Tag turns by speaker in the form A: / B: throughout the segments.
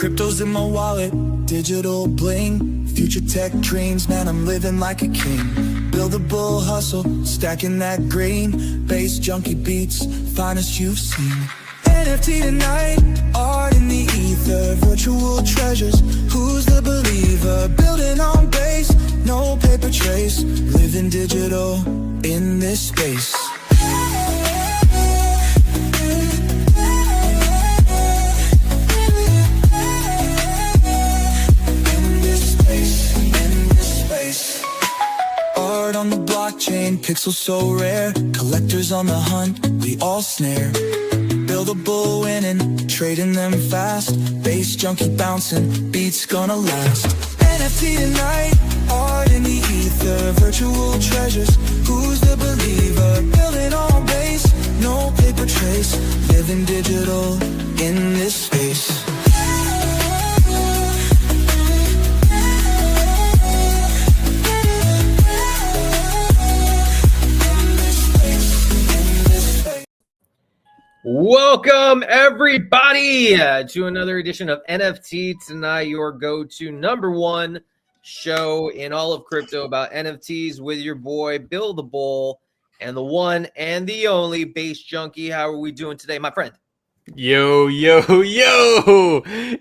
A: Crypto's in my wallet, digital bling. Future tech dreams, man, I'm living like a king. Build a bull hustle, stacking that green. Bass junkie beats, finest you've seen. NFT tonight, art in the ether. Virtual treasures, who's the believer? Building on base, no paper trace. Living digital in this space. Art on the blockchain, pixels so rare. Collectors on the hunt, we all snare. Build a bull winning, trading them fast. Bass junkie bouncing, beats gonna last. NFT tonight, art in the ether. Virtual treasures, who's the believer? Building on base, no paper trace. Living digital in this space.
B: Welcome everybody to another edition of NFT Tonight, your go-to number one show in all of crypto about NFTs with your boy Bill the Bull and the one and the only Bass Junkie. How are we doing today, my friend?
C: Yo,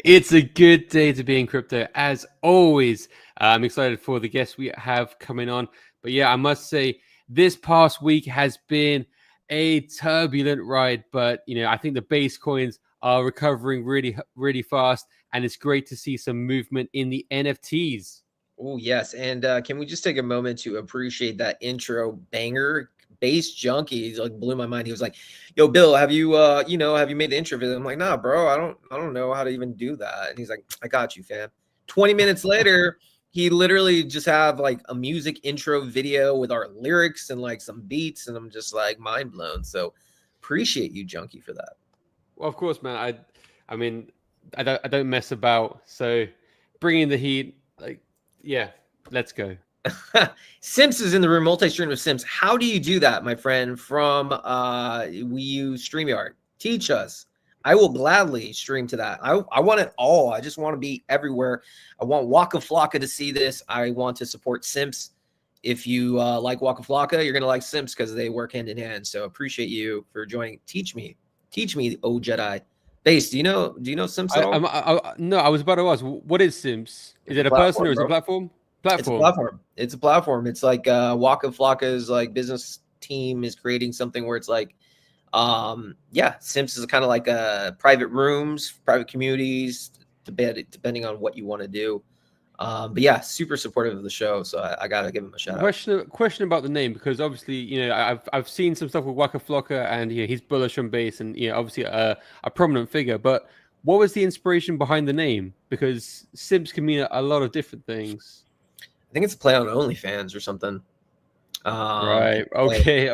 C: it's a good day to be in crypto as always. I'm excited for the guests we have coming on, but yeah, I must say this past week has been a turbulent ride, but I think the base coins are recovering really fast, and it's great to see some movement in the NFTs.
B: Oh yes, and can we just take a moment to appreciate that intro banger? Bass Junkie like blew my mind. He was like, "Yo, Bill, have you have you made the intro video?" I'm like, "Nah, bro, I don't know how to even do that." And he's like, "I got you, fam." 20 minutes later, he literally just have like a music intro video with our lyrics and like some beats, and I'm just like mind blown. So appreciate you, Junkie, for that.
C: Well, of course, man. I mean, I don't mess about. So bringing the heat, like, yeah, let's go.
B: Sims is in the room. Multi-stream with Sims. How do you do that, my friend? From we use StreamYard. Teach us. I will gladly stream to that. I want it all. I just want to be everywhere. I want Waka Flocka to see this. I want to support Simps. If you like Waka Flocka, you're going to like Simps because they work hand in hand. So appreciate you for joining. Teach me, oh Jedi. Bass, do you know Simps at all?
C: No, I was about to ask, what is Simps? Is it a person or is it a platform?
B: It's a platform. It's a platform. It's like Waka Flocka's like business team is creating something where it's like, Simps is kind of like private rooms, private communities, depending on what you want to do. But yeah, super supportive of the show, so I gotta give him a shout out.
C: Question about the name, because obviously I've seen some stuff with Waka Flocka, and he's bullish on base, and obviously a prominent figure. But what was the inspiration behind the name? Because Simps can mean a lot of different things.
B: I think it's a play on OnlyFans or something.
C: Right. Okay.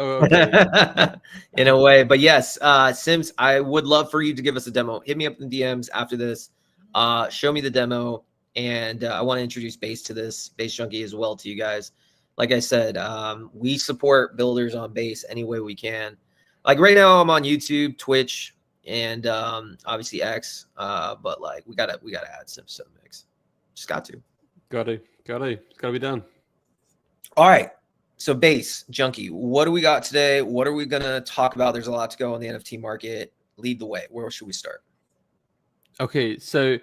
B: In a way, but yes, Sims, I would love for you to give us a demo. Hit me up in the DMs after this. Show me the demo, and I want to introduce Bass to this, Bass Junkie as well to you guys. Like I said, we support builders on Bass any way we can. Like right now, I'm on YouTube, Twitch, and obviously X. But like we gotta add Sims to the mix. Just got to.
C: It's gotta be done.
B: All right. So Bass Junkie, what do we got today? What are we going to talk about? There's a lot to go on the NFT market. Lead the way. Where should we start?
C: Okay, so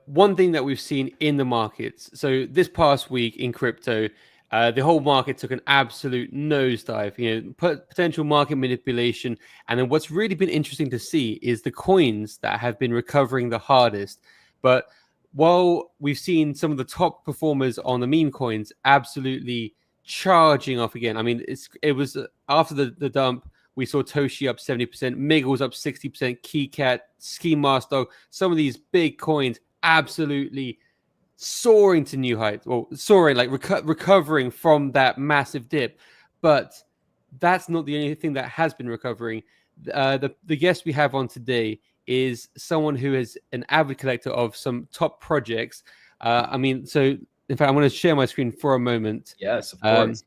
C: one thing that we've seen in the markets. So this past week in crypto, the whole market took an absolute nosedive, potential market manipulation. And then what's really been interesting to see is the coins that have been recovering the hardest. But while we've seen some of the top performers on the meme coins absolutely charging off again. I mean, it was after the dump, we saw Toshi up 70%, Miggles up 60%, KeyCat, Ski Master, some of these big coins absolutely soaring to new heights. Well, soaring, like recovering from that massive dip. But that's not the only thing that has been recovering. The guest we have on today is someone who is an avid collector of some top projects. In fact, I'm going to share my screen for a moment.
B: Yes, of course.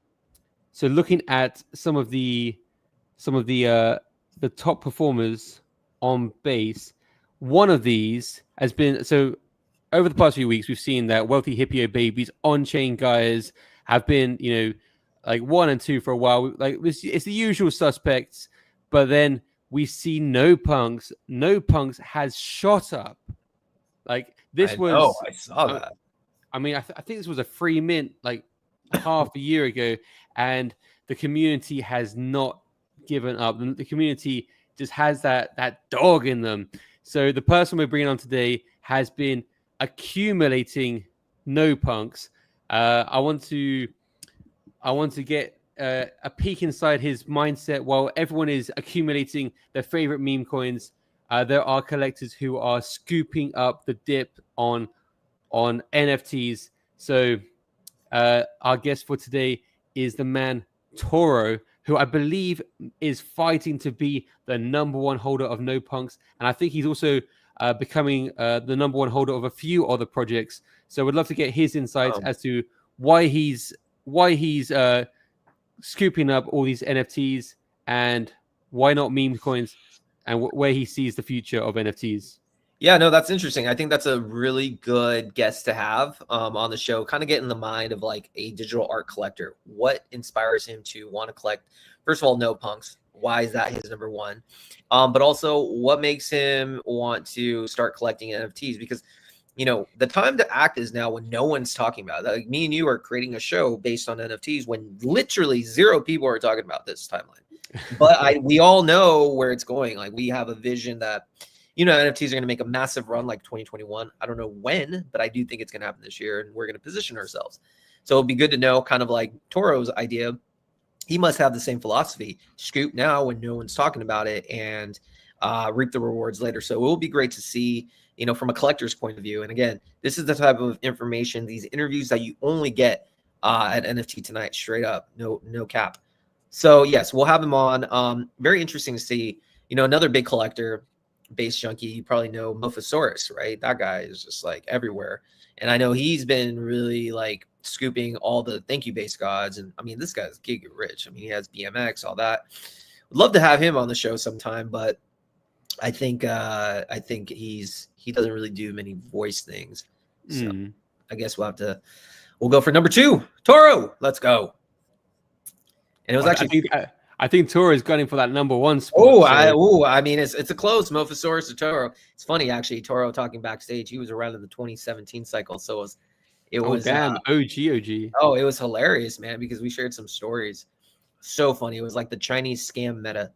C: So looking at some of the top performers on Base, one of these has been so over the past few weeks, we've seen that Wealthy Hippio Babies on-chain guys have been, like 1 and 2 for a while. Like it's the usual suspects, but then we see No Punks. No Punks has shot up. Like this
B: I saw that.
C: I mean, I think this was a free mint like half a year ago, and the community has not given up. The community just has that dog in them. So the person we're bringing on today has been accumulating No Punks. I want to get a peek inside his mindset while everyone is accumulating their favorite meme coins. There are collectors who are scooping up the dip on NFTs. So our guest for today is the man Toro, who I believe is fighting to be the number one holder of No Punks, and I think he's also becoming the number one holder of a few other projects. So we'd love to get his insights as to why he's scooping up all these NFTs and why not meme coins, and where he sees the future of NFTs.
B: Yeah, no, that's interesting. I think that's a really good guest to have on the show, kind of get in the mind of like a digital art collector. What inspires him to want to collect, first of all, No Punks? Why is that his number one? But also what makes him want to start collecting NFTs? Because, the time to act is now when no one's talking about it. Like me and you are creating a show based on NFTs when literally 0 people are talking about this timeline. But we all know where it's going. Like we have a vision that, NFTs are going to make a massive run like 2021. I don't know when, but I do think it's going to happen this year, and we're going to position ourselves. So it'll be good to know, kind of like Toro's idea. He must have the same philosophy. Scoop now when no one's talking about it, and reap the rewards later. So it will be great to see, from a collector's point of view. And again, this is the type of information, these interviews that you only get at NFT Tonight, straight up, no cap. So yes, we'll have him on. Very interesting to see, another big collector, Base Junkie. You probably know Mofasaurus, right? That guy is just like everywhere. And I know he's been really like scooping all the thank you base gods. And I mean, this guy's giga rich. I mean, he has BMX, all that. Would love to have him on the show sometime, but I think he doesn't really do many voice things. So I guess we'll go for number 2. Toro, let's go. And it was actually
C: I think Toro is gunning for that number 1 spot.
B: I mean, it's a close Mofasaurus to Toro. It's funny actually. Toro talking backstage, he was around in the 2017 cycle, so it was
C: OG.
B: Oh, it was hilarious, man, because we shared some stories. So funny. It was like the Chinese scam meta.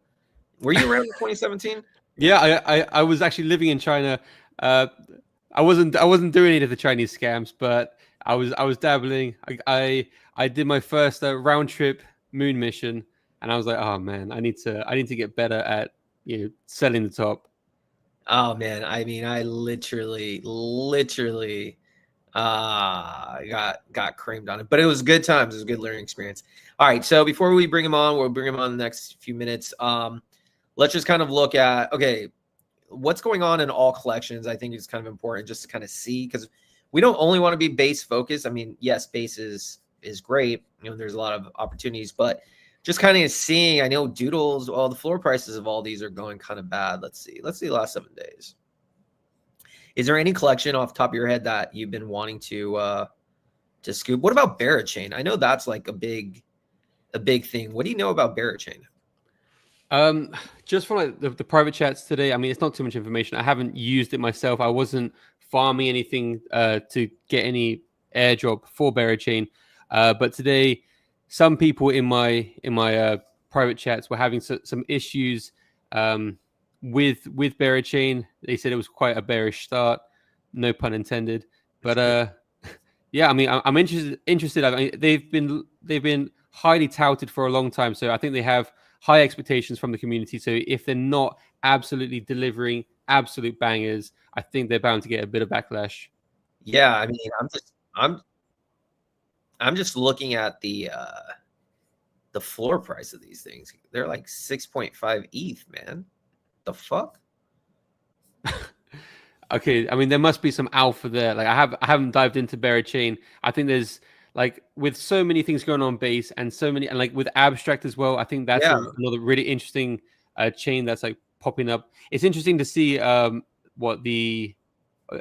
B: Were you around in 2017?
C: Yeah, I was actually living in China. I wasn't doing any of the Chinese scams, but I was dabbling. I did my first round trip moon mission. And I was like, oh man, I need to get better at selling the top.
B: Oh man, I mean, I literally got creamed on it, but it was good times. It was a good learning experience. All right, so before we bring him on, we'll bring him on in the next few minutes. Let's just kind of look at what's going on in all collections. I think it's kind of important just to kind of see, because we don't only want to be base focused. I mean, yes, base is great. There's a lot of opportunities, but just kind of seeing, I know Doodles, the floor prices of all these are going kind of bad. Let's see the last 7 days. Is there any collection off the top of your head that you've been wanting to scoop? What about Berachain? I know that's like a big thing. What do you know about Berachain?
C: Just from like the private chats today, I mean, it's not too much information. I haven't used it myself. I wasn't farming anything to get any airdrop for Berachain. But today, some people in my private chats were having some issues with Berachain. They said it was quite a bearish start, no pun intended. But yeah, I mean, I'm interested. I mean, they've been highly touted for a long time, so I think they have high expectations from the community. So if they're not absolutely delivering absolute bangers, I think they're bound to get a bit of backlash.
B: Yeah, I mean, I'm just looking at the floor price of these things. They're like 6.5 ETH, man. The fuck?
C: Okay, I mean, there must be some alpha there. Like I haven't dived into Berachain. I think there's like with so many things going on base and so many, and like with abstract as well. I think that's another really interesting chain that's like popping up. It's interesting to see what the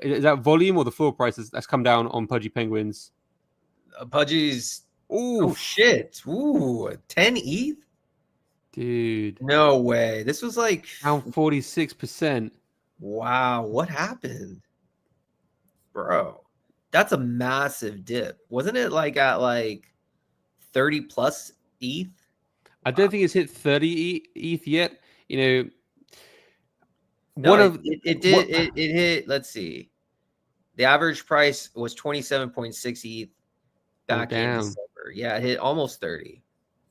C: is that volume or the floor price that's come down on Pudgy Penguins?
B: Pudgy's.
C: Oh
B: Oh shit! Ooh, 10 ETH.
C: dude,
B: No way. This was like,
C: down 46%.
B: wow. What happened, bro? That's a massive dip. Wasn't it like at like 30 plus ETH?
C: I don't think it's hit 30 ETH yet. You know,
B: No,
C: one of
B: it
C: what-
B: did. It hit. Let's see. The average price was 27.6 ETH back in
C: damn.
B: December. Yeah, it hit almost 30.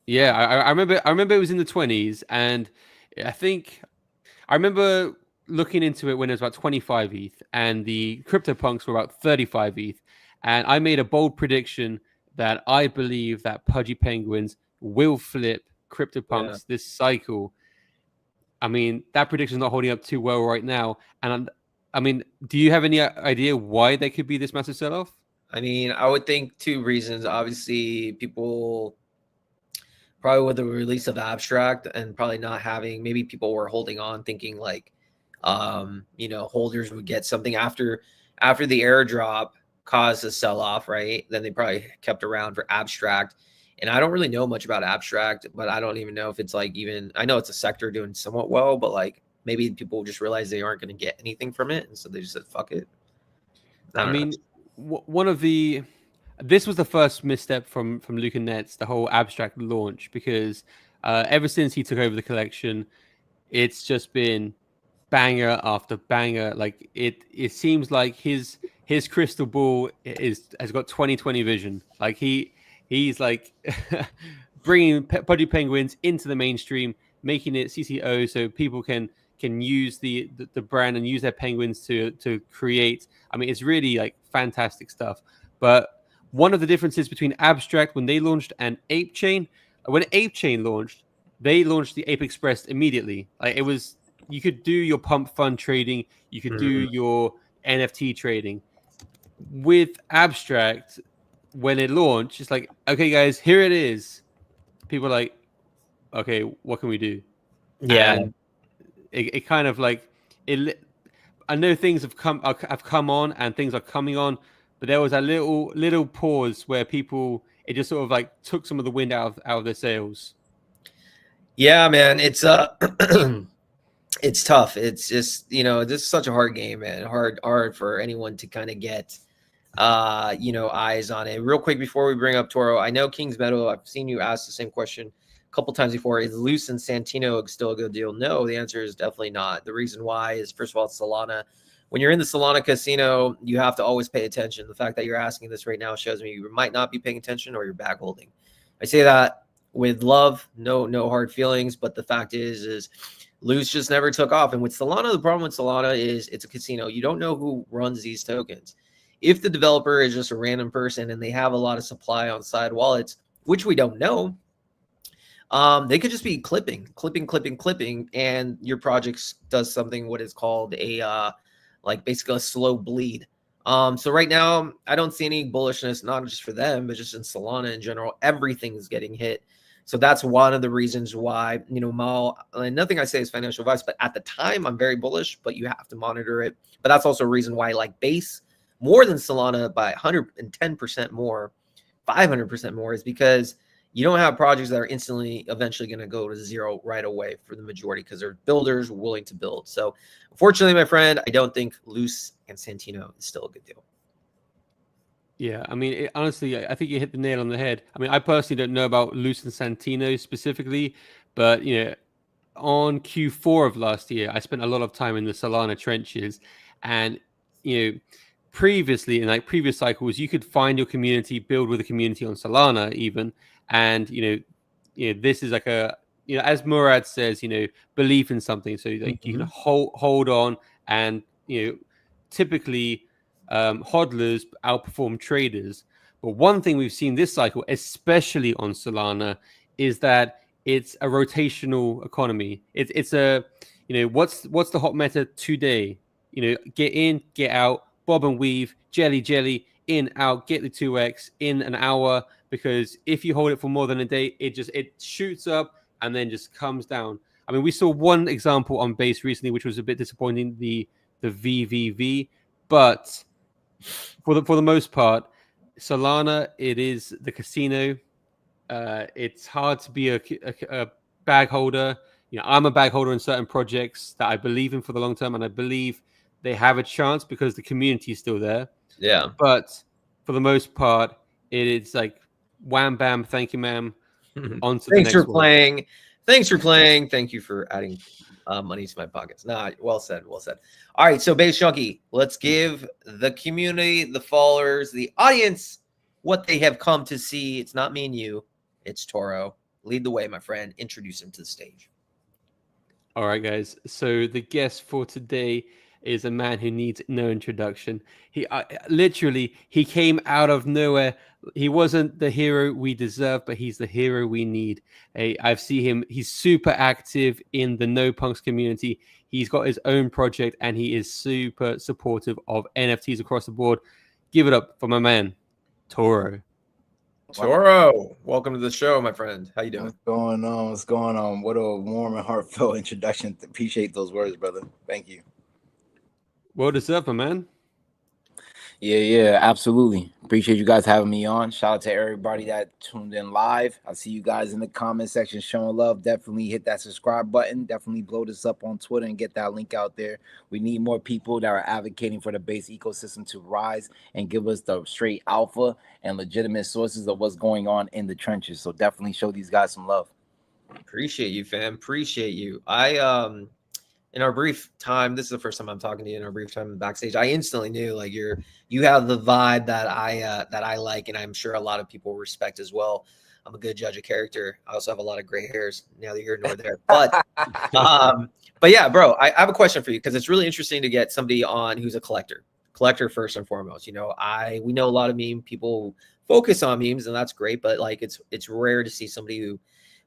C: Yeah, I remember. I remember it was in the 20s, and I remember looking into it when it was about 25 ETH, and the CryptoPunks were about 35 ETH, and I made a bold prediction that I believe that Pudgy Penguins will flip CryptoPunks this cycle. I mean, that prediction's not holding up too well right now, and I mean, do you have any idea why there could be this massive sell-off?
B: I mean, I would think two reasons. Obviously, people probably with the release of Abstract and probably not having, maybe people were holding on thinking like, holders would get something after the airdrop caused a sell-off, right? Then they probably kept around for Abstract. And I don't really know much about Abstract, but I don't even know if it's like even, I know it's a sector doing somewhat well, but like maybe people just realize they aren't going to get anything from it. And so they just said, fuck it.
C: I mean, this was the first misstep from Luca Netz, the whole Abstract launch, because ever since he took over the collection, it's just been banger after banger. Like it seems like his crystal ball has got 20/20 vision. Like he's like bringing Pudgy Penguins into the mainstream, making it CCO so people can use the brand and use their penguins to create. I mean, it's really like fantastic stuff. But one of the differences between Abstract when they launched and Ape Chain, when Ape Chain launched, they launched the Ape Express immediately. Like it was, you could do your pump fund trading, you could do your NFT trading. With Abstract, when it launched, it's like, okay, guys, here it is. People are like, okay, what can we do?
B: yeah.
C: And it kind of like it. I know things have come on and things are coming on, but there was a little pause where it just sort of like took some of the wind out of their sails.
B: Yeah, man, it's it's tough. It's just, this is such a hard game, man. Hard for anyone to kind of get eyes on it. Real quick before we bring up Toro, I know Kings Meadow, I've seen you ask the same question a couple times before. Is Loose and Santino still a good deal? No, the answer is definitely not. The reason why is, first of all, it's Solana. When you're in the Solana casino, you have to always pay attention. The fact that you're asking this right now shows me you might not be paying attention or you're back holding. I say that with love, no hard feelings, but the fact is Loose just never took off. And with Solana, the problem with Solana is it's a casino. You don't know who runs these tokens. If the developer is just a random person and they have a lot of supply on side wallets, which we don't know, they could just be clipping, and your project does something what is called a basically a slow bleed. So right now, I don't see any bullishness, not just for them, but just in Solana in general. Everything is getting hit. So that's one of the reasons why, Mal, and nothing I say is financial advice, but at the time, I'm very bullish, but you have to monitor it. But that's also a reason why I like Base more than Solana by 110% more, 500% more, is because you don't have projects that are instantly eventually going to go to zero right away for the majority, because they're builders willing to build. So unfortunately, my friend, I don't think Loose and Santino is still a good deal.
C: Yeah, I mean, honestly, I think you hit the nail on the head. I mean, I personally don't know about Loose and Santino specifically, but on Q4 of last year, I spent a lot of time in the Solana trenches, and previously in previous cycles, you could find your community, build with a community on Solana even, and this is like a as Murad says, belief in something, so like you can hold on, and typically hodlers outperform traders. But one thing we've seen this cycle, especially on Solana, is that it's a rotational economy. It's a what's the hot meta today? Get in, get out, bob and weave, jelly, in, out, get the 2x in an hour, because if you hold it for more than a day, it shoots up and then just comes down. I mean, we saw one example on Base recently, which was a bit disappointing, the the VVV. But for the most part, Solana, it is the casino. It's hard to be a bag holder. I'm a bag holder in certain projects that I believe in for the long term, and I believe they have a chance because the community is still there.
B: Yeah.
C: But for the most part, it is like wham bam, thank you, ma'am. On to the
B: Thanks
C: next
B: for
C: one.
B: playing. Thanks for playing. Thank you for adding money to my pockets. Nah, well said. Well said. All right, so Base Junkie, let's give the community, the followers, the audience what they have come to see. It's not me and you. It's Toro. Lead the way, my friend. Introduce him to the stage.
C: All right, guys. So the guest for today is a man who needs no introduction. He literally he came out of nowhere. He wasn't the hero we deserve, but he's the hero we need. I've seen him. He's super active in the No Punks community. He's got his own project, and he is super supportive of NFTs across the board. Give it up for my man, Toro.
B: Toro, welcome to the show, my friend. How you doing?
D: What's going on? What's going on? What a warm and heartfelt introduction. Appreciate those words, brother. Thank you.
C: Well deserved, my man.
D: Yeah, absolutely. Appreciate you guys having me on. Shout out to everybody that tuned in live. I see you guys in the comment section showing love. Definitely hit that subscribe button. Definitely blow this up on Twitter and get that link out there. We need more people that are advocating for the base ecosystem to rise and give us the straight alpha and legitimate sources of what's going on in the trenches. So definitely show these guys some love.
B: Appreciate you, fam. Appreciate you. In our brief time, this is the first time I'm talking to you in our brief time backstage. I instantly knew like you have the vibe that I like, and I'm sure a lot of people respect as well. I'm a good judge of character. I also have a lot of gray hairs. Neither here nor there. But yeah, bro, I have a question for you because it's really interesting to get somebody on who's a collector first and foremost. We know a lot of meme people focus on memes, and that's great, but like it's rare to see somebody who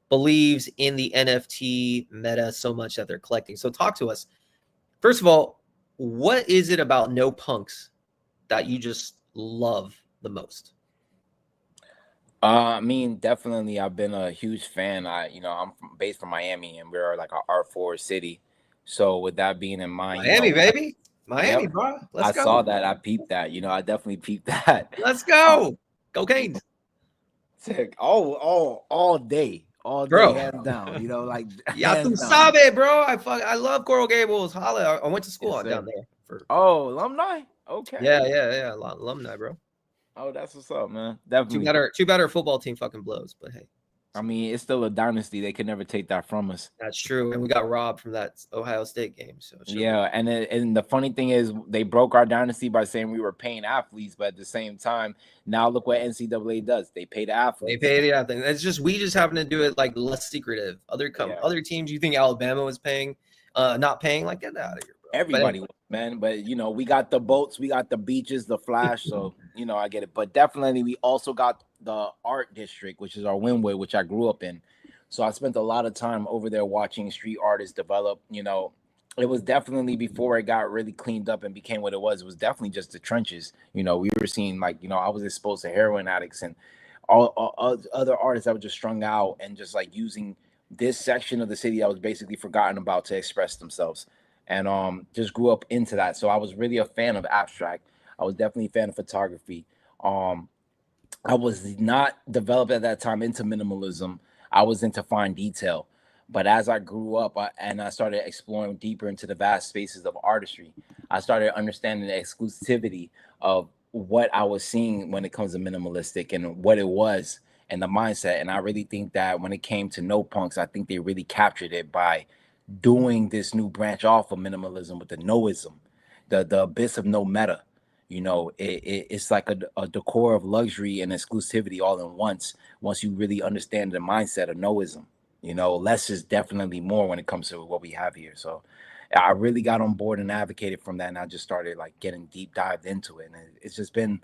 B: believes in the NFT meta so much that they're collecting. So talk to us. First of all, what is it about No Punks that you just love the most?
D: I mean, definitely, I've been a huge fan. I'm based from Miami, and we're like an art forward city. So with that being in mind,
B: Miami, baby, Miami,
D: yep,
B: bro.
D: I saw that. I peeped that. I definitely peeped that.
B: Let's go. Cocaine.
D: Sick. All day. All day,
B: Bro.
D: hands down. Like
B: Yeah,
D: hands
B: tu
D: down.
B: sabe, bro. I love Coral Gables. Holla. I went to school
D: Yes, sir.
B: down there.
D: Oh, alumni. Okay.
B: Yeah. Alumni, bro.
D: Oh, that's what's up, man. Definitely.
B: Too bad our football team fucking blows, but hey.
D: I mean, it's still a dynasty. They could never take that from us.
B: That's true. And we got robbed from that Ohio State game. So
D: yeah, and the funny thing is they broke our dynasty by saying we were paying athletes, but at the same time, now look what NCAA does. They pay the athletes.
B: They pay the athletes. It's just we just happen to do it like less secretive. Other teams, you think Alabama was paying, not paying, like get out of here, bro.
D: Everybody was, man. But we got the boats, we got the beaches, the flash. So I get it. But definitely we also got the art district, which is our Wynwood, which I grew up in. So I spent a lot of time over there watching street artists develop. It was definitely before it got really cleaned up and became what it was. It was definitely just the trenches. We were seeing I was exposed to heroin addicts and all other artists that were just strung out and just like using this section of the city that was basically forgotten about to express themselves. And just grew up into that. So I was really a fan of abstract. I was definitely a fan of photography. I was not developed at that time into minimalism. I was into fine detail. But as I grew up and I started exploring deeper into the vast spaces of artistry, I started understanding the exclusivity of what I was seeing when it comes to minimalistic and what it was and the mindset. And I really think that when it came to No Punks, I think they really captured it by doing this new branch off of minimalism with the noism, the abyss of no meta. It's like a decor of luxury and exclusivity all in once you really understand the mindset of noism. Less is definitely more when it comes to what we have here. So I really got on board and advocated from that, and I just started like getting deep dived into it. And it's just been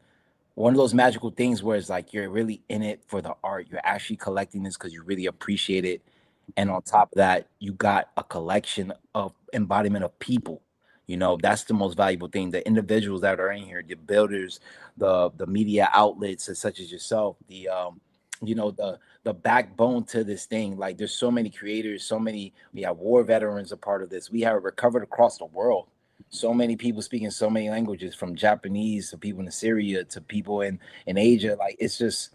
D: one of those magical things where it's like you're really in it for the art. You're actually collecting this because you really appreciate it. And on top of that, you got a collection of embodiment of people. That's the most valuable thing. The individuals that are in here, the builders, the media outlets such as yourself, the backbone to this thing. Like there's so many creators, we have war veterans a part of this. We have recovered across the world. so many people speaking so many languages, from Japanese to people in Syria to people in Asia. Like it's just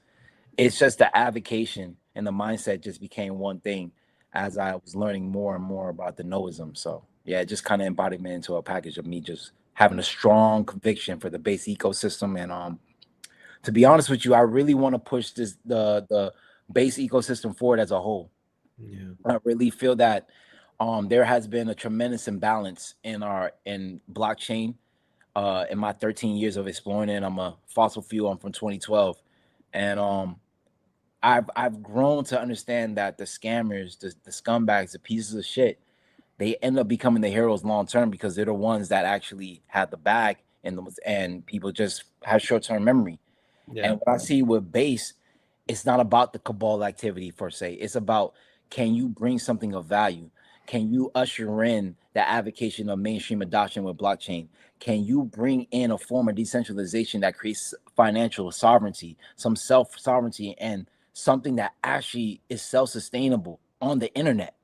D: the avocation and the mindset just became one thing as I was learning more and more about the Noism. So yeah, it just kind of embodied me into a package of me just having a strong conviction for the base ecosystem. And to be honest with you, I really want to push the base ecosystem forward as a whole.
B: Yeah.
D: I really feel that there has been a tremendous imbalance in blockchain in my 13 years of exploring it. I'm a fossil fuel. I'm from 2012, and I've grown to understand that the scammers, the scumbags, the pieces of shit, they end up becoming the heroes long term because they're the ones that actually had the bag, and people just have short term memory.
B: Yeah.
D: And what I see with base, it's not about the cabal activity per se. It's about, can you bring something of value? Can you usher in the advocacy of mainstream adoption with blockchain? Can you bring in a form of decentralization that creates financial sovereignty, some self sovereignty, and something that actually is self sustainable on the internet?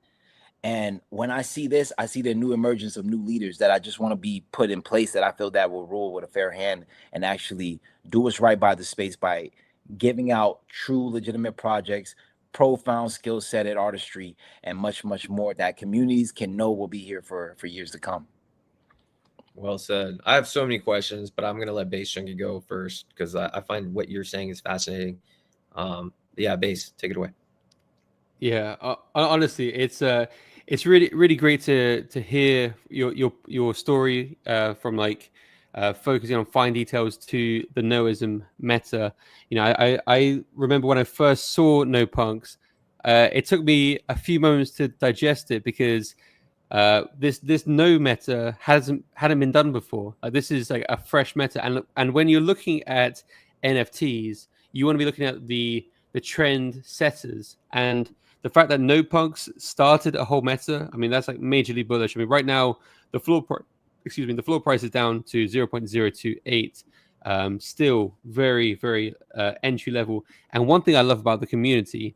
D: And when I see this, I see the new emergence of new leaders that I just want to be put in place, that I feel that will rule with a fair hand and actually do what's right by the space by giving out true legitimate projects, profound skill set at artistry, and much, much more that communities can know will be here for years to come.
B: Well said. I have so many questions, but I'm going to let Base Chunky go first because I find what you're saying is fascinating. Yeah, Base, take it away.
C: Yeah, honestly, it's really great to hear your story from like focusing on fine details to the Noism meta. You know, I remember when I first saw No Punks, it took me a few moments to digest it because this no meta hadn't been done before. This is like a fresh meta, and when you're looking at NFTs, you want to be looking at the trend setters, and the fact that No Punks started a whole meta, I mean, that's like majorly bullish. I mean, right now the floor price is down to 0.028. Still very, very entry level. And one thing I love about the community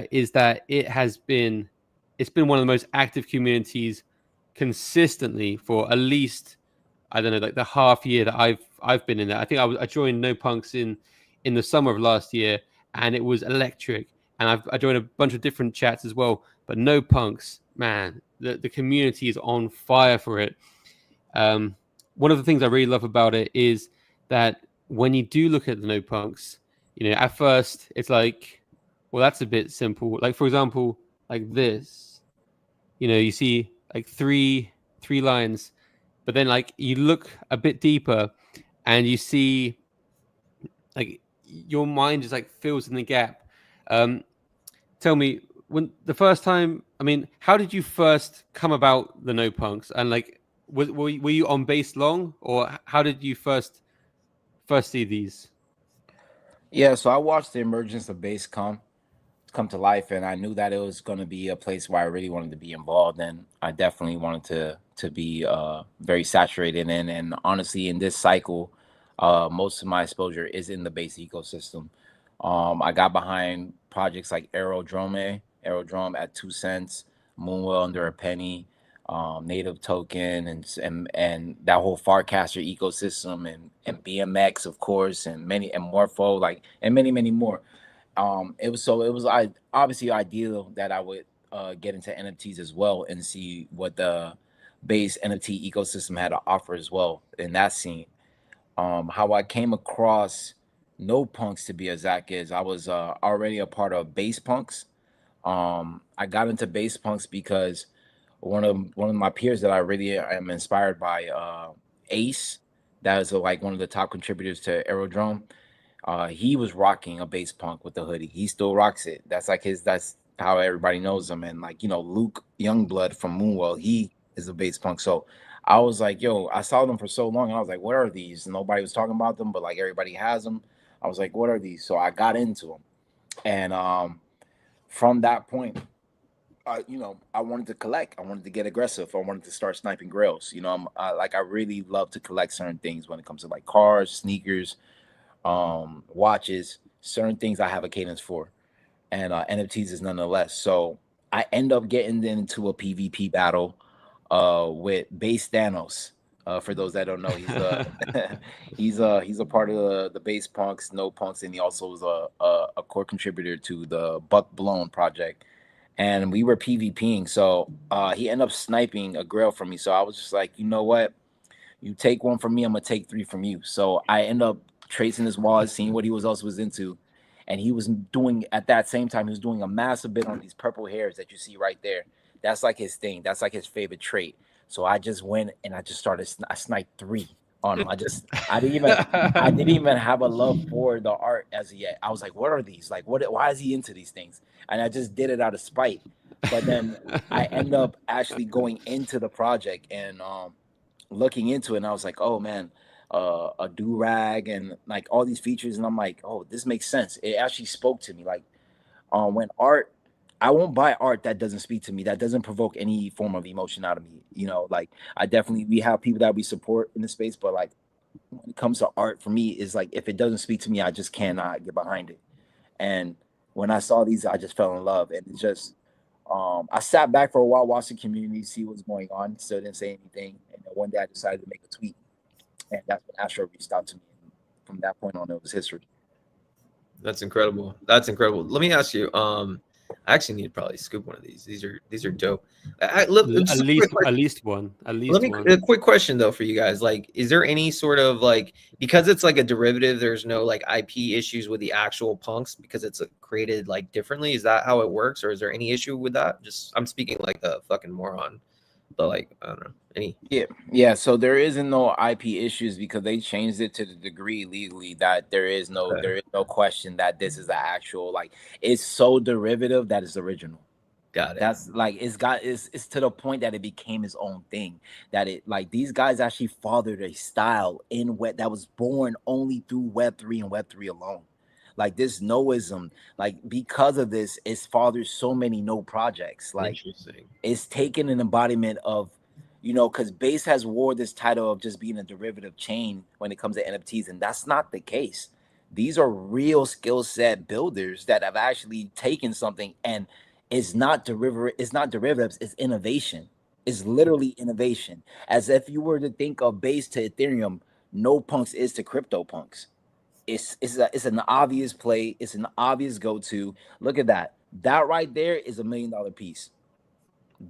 C: is that it's been one of the most active communities consistently for at least, I don't know, like the half year that I've been in there. I think I joined No Punks in the summer of last year, and it was electric. And I joined a bunch of different chats as well. But No Punks, man, the community is on fire for it. One of the things I really love about it is that when you do look at the No Punks, you know, at first it's like, well, that's a bit simple. Like, for example, like this, you know, you see like three lines, but then like you look a bit deeper and you see like your mind just like fills in the gap. Tell me, when the first time, I mean, how did you first come about the No Punks? And like, were you on base long, or how did you first see these?
D: Yeah, so I watched the emergence of base come to life, and I knew that it was going to be a place where I really wanted to be involved, and I definitely wanted to be very saturated in. And honestly, in this cycle, most of my exposure is in the base ecosystem. I got behind projects like Aerodrome at 2 cents, Moonwell under a penny, Native Token, and that whole Farcaster ecosystem, and BMX, of course, and Morpho, like, and many more. It was obviously ideal that I would get into NFTs as well and see what the base NFT ecosystem had to offer as well in that scene. How I came across No Punks, to be exact, is I was already a part of Base Punks. I got into Base Punks because one of my peers that I really am inspired by, Ace, that is like one of the top contributors to Aerodrome. He was rocking a Base Punk with the hoodie. He still rocks it. That's how everybody knows him. And like, you know, Luke Youngblood from Moonwell, he is a Base Punk. So I was like, yo, I saw them for so long, and I was like, what are these? And nobody was talking about them, but like everybody has them. I was like, what are these? So I got into them. And from that point, you know, I wanted to collect. I wanted to get aggressive. I wanted to start sniping grails. You know, I really love to collect certain things when it comes to like cars, sneakers, watches, certain things I have a cadence for, and NFTs is nonetheless. So I end up getting into a PvP battle with Base Thanos. For those that don't know, he's he's a part of the Base Punks, No Punks, and he also is a core contributor to the Buck Blown project. And we were PvPing, so he ended up sniping a grail from me. So I was just like, you know what? You take one from me, I'm gonna take 3 from you. So I end up tracing his wallet, seeing what he was into, and he was doing at that same time. He was doing a massive bit on these purple hairs that you see right there. That's like his thing. That's like his favorite trait. So I just went and I just started. I sniped 3 on him. I didn't even have a love for the art as of yet. I was like, what are these? Like, what? Why is he into these things? And I just did it out of spite. But then I end up actually going into the project and looking into it, and I was like, oh man, a do-rag and like all these features, and I'm like, oh, this makes sense. It actually spoke to me. Like when art, I won't buy art that doesn't speak to me, that doesn't provoke any form of emotion out of me. You know, like we have people that we support in the space, but like when it comes to art, for me, is like if it doesn't speak to me, I just cannot get behind it. And when I saw these, I just fell in love, and it's just I sat back for a while, watched the community, see what's going on, still didn't say anything, and then one day I decided to make a tweet, and that's when Astro reached out to me. And from that point on, it was history.
B: That's incredible. That's incredible. Let me ask you. I actually need to probably scoop one of these. These are dope.
C: At least one.
B: A quick question though for you guys. Like, is there any sort of like, because it's like a derivative, there's no like IP issues with the actual punks because it's created like differently? Is that how it works, or is there any issue with that? Just I'm speaking like a fucking moron, but like I don't know any.
D: Yeah. So there isn't no IP issues because they changed it to the degree legally that there is no question that this is the actual, like, it's so derivative that it's original.
B: Got it.
D: That's like it's to the point that it became its own thing. That it, like, these guys actually fathered a style in web that was born only through Web3 and Web3 alone. Like this Noism, like because of this, it's fathered so many no projects. Like it's taken an embodiment of, you know, because Base has wore this title of just being a derivative chain when it comes to NFTs, and that's not the case. These are real skill set builders that have actually taken something, and it's not derivatives, it's innovation. It's literally innovation. As if you were to think of Base to Ethereum, No Punks is to CryptoPunks. It's an obvious play. It's an obvious go-to. Look at that. That right there is $1 million piece.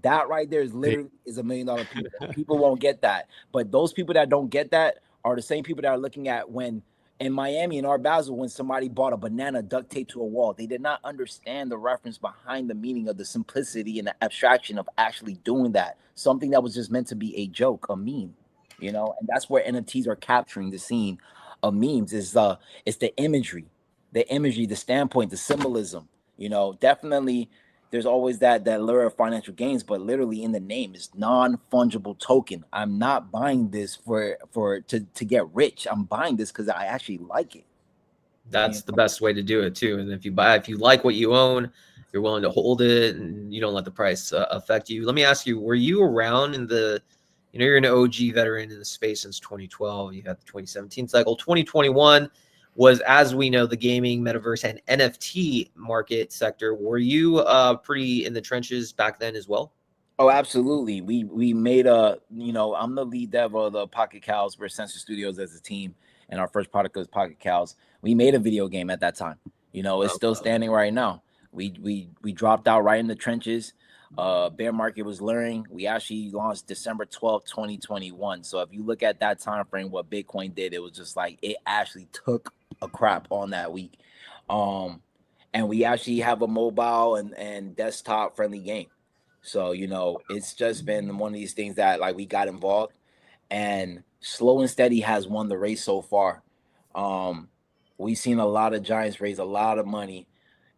D: That right there is literally is $1 million piece. People won't get that. But those people that don't get that are the same people that are looking at when in Miami in Art Basel, when somebody bought a banana duct taped to a wall. They did not understand the reference behind the meaning of the simplicity and the abstraction of actually doing that. Something that was just meant to be a joke, a meme, you know? And that's where NFTs are capturing the scene of memes. It's the imagery, the standpoint, the symbolism. You know, definitely there's always that lure of financial gains, but literally in the name is non-fungible token. I'm not buying this to get rich. I'm buying this because I actually like it.
B: That's the best way to do it too. And if you like what you own, you're willing to hold it, and you don't let the price affect you. Let me ask you: were you around in the? You know, you're an OG veteran in the space since 2012. You had the 2017 cycle. 2021 was, as we know, the gaming, metaverse, and NFT market sector. Were you pretty in the trenches back then as well?
D: Oh, absolutely. We made I'm the lead dev of the Pocket Cows. We're Sensor Studios as a team, and our first product was Pocket Cows. We made a video game at that time. You know, it's still standing right now. We dropped out right in the trenches. Bear market was luring. We actually launched December 12th, 2021. So if you look at that time frame, what Bitcoin did, it was just like it actually took a crap on that week. And we actually have a mobile and desktop friendly game. So, you know, it's just been one of these things that like we got involved, and slow and steady has won the race so far. We've seen a lot of giants raise a lot of money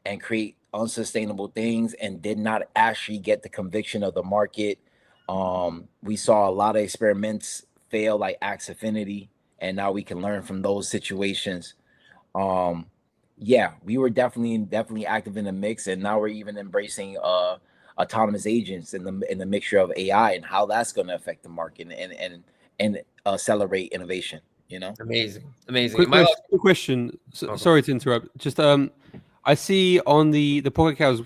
D: and create unsustainable things and did not actually get the conviction of the market. We saw a lot of experiments fail, like Axe Affinity, and now we can learn from those situations. Yeah, we were definitely active in the mix, and now we're even embracing autonomous agents in the mixture of AI and how that's going to affect the market and accelerate innovation. You know,
B: amazing.
C: Quick question. Sorry to interrupt. Just I see on the Pocket Cows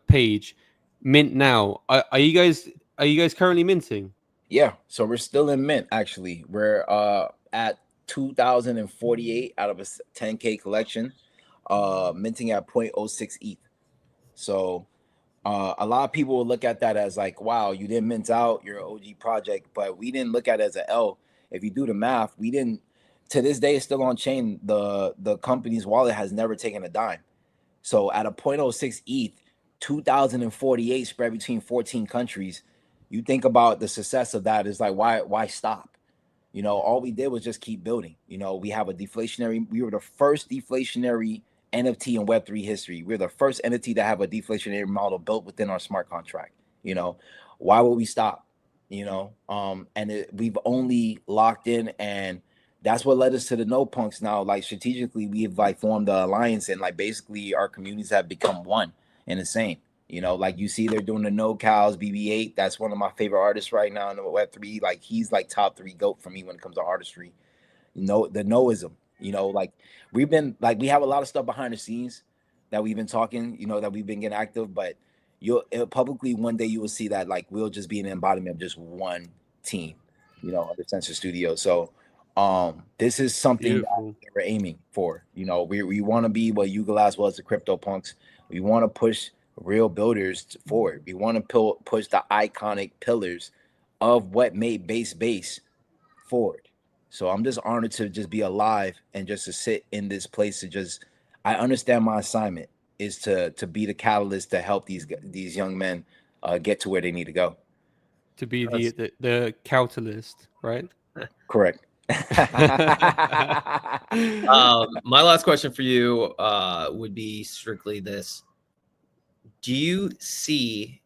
C: page, mint now. Are you guys currently minting?
D: Yeah, so we're still in mint actually. We're at 2048 out of a 10K collection, minting at 0.06 ETH. So a lot of people will look at that as like, wow, you didn't mint out your OG project, but we didn't look at it as an L. If you do the math, we didn't. To this day, it's still on chain. The company's wallet has never taken a dime. So at a 0.06 ETH, 2048 spread between 14 countries, you think about the success of that is like, why stop? You know, all we did was just keep building. You know, we have a deflationary, we were the first deflationary NFT in Web3 history. We're the first entity to have a deflationary model built within our smart contract. You know, why would we stop? You know, we've only locked in, and that's what led us to the No Punks now. Like strategically, we've like formed the alliance, and like basically our communities have become one and the same. You know, like you see, they're doing the No Cows BB8. That's one of my favorite artists right now in the Web3. Like he's like top 3 GOAT for me when it comes to artistry. You know, the Noism. You know, like we have a lot of stuff behind the scenes that we've been talking. You know, that we've been getting active, but publicly one day you will see that like we'll just be an embodiment of just one team. You know, under Sensor Studio. So this is something that we're aiming for. You know, we want to be what Yuga Labs was to CryptoPunks. We want to push real builders forward. We want to push the iconic pillars of what made base forward. So I'm just honored to just be alive and just to sit in this place to just, I understand my assignment is to be the catalyst to help these young men get to where they need to go.
C: To be the catalyst, right?
D: Correct.
B: My last question for you would be strictly this. Do you see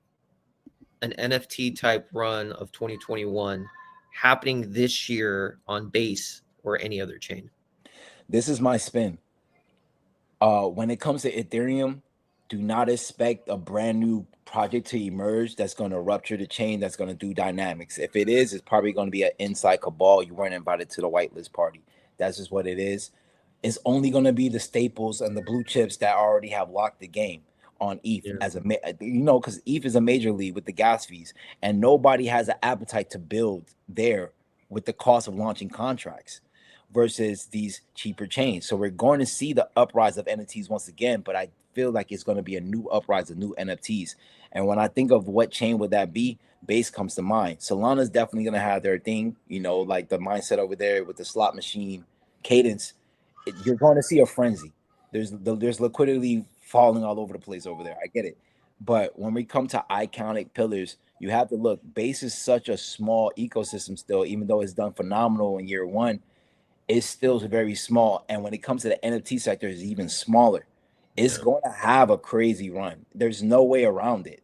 B: an NFT type run of 2021 happening this year on Base or any other chain?
D: This is my spin. When it comes to Ethereum, do not expect a brand new project to emerge that's going to rupture the chain, that's going to do dynamics. If it is, it's probably going to be an inside cabal. You weren't invited to the whitelist party. That's just what it is. It's only going to be the staples and the blue chips that already have locked the game on ETH as because ETH is a major league with the gas fees, and nobody has an appetite to build there with the cost of launching contracts versus these cheaper chains. So we're going to see the uprise of NFTs once again, but I feel like it's going to be a new uprise of new NFTs. And when I think of what chain would that be, Base comes to mind. Solana's definitely going to have their thing, you know, like the mindset over there with the slot machine cadence. You're going to see a frenzy. There's liquidity falling all over the place over there. I get it. But when we come to iconic pillars, you have to look. Base is such a small ecosystem still, even though it's done phenomenal in year one. It's still very small. And when it comes to the NFT sector, it's even smaller. It's going to have a crazy run. There's no way around it.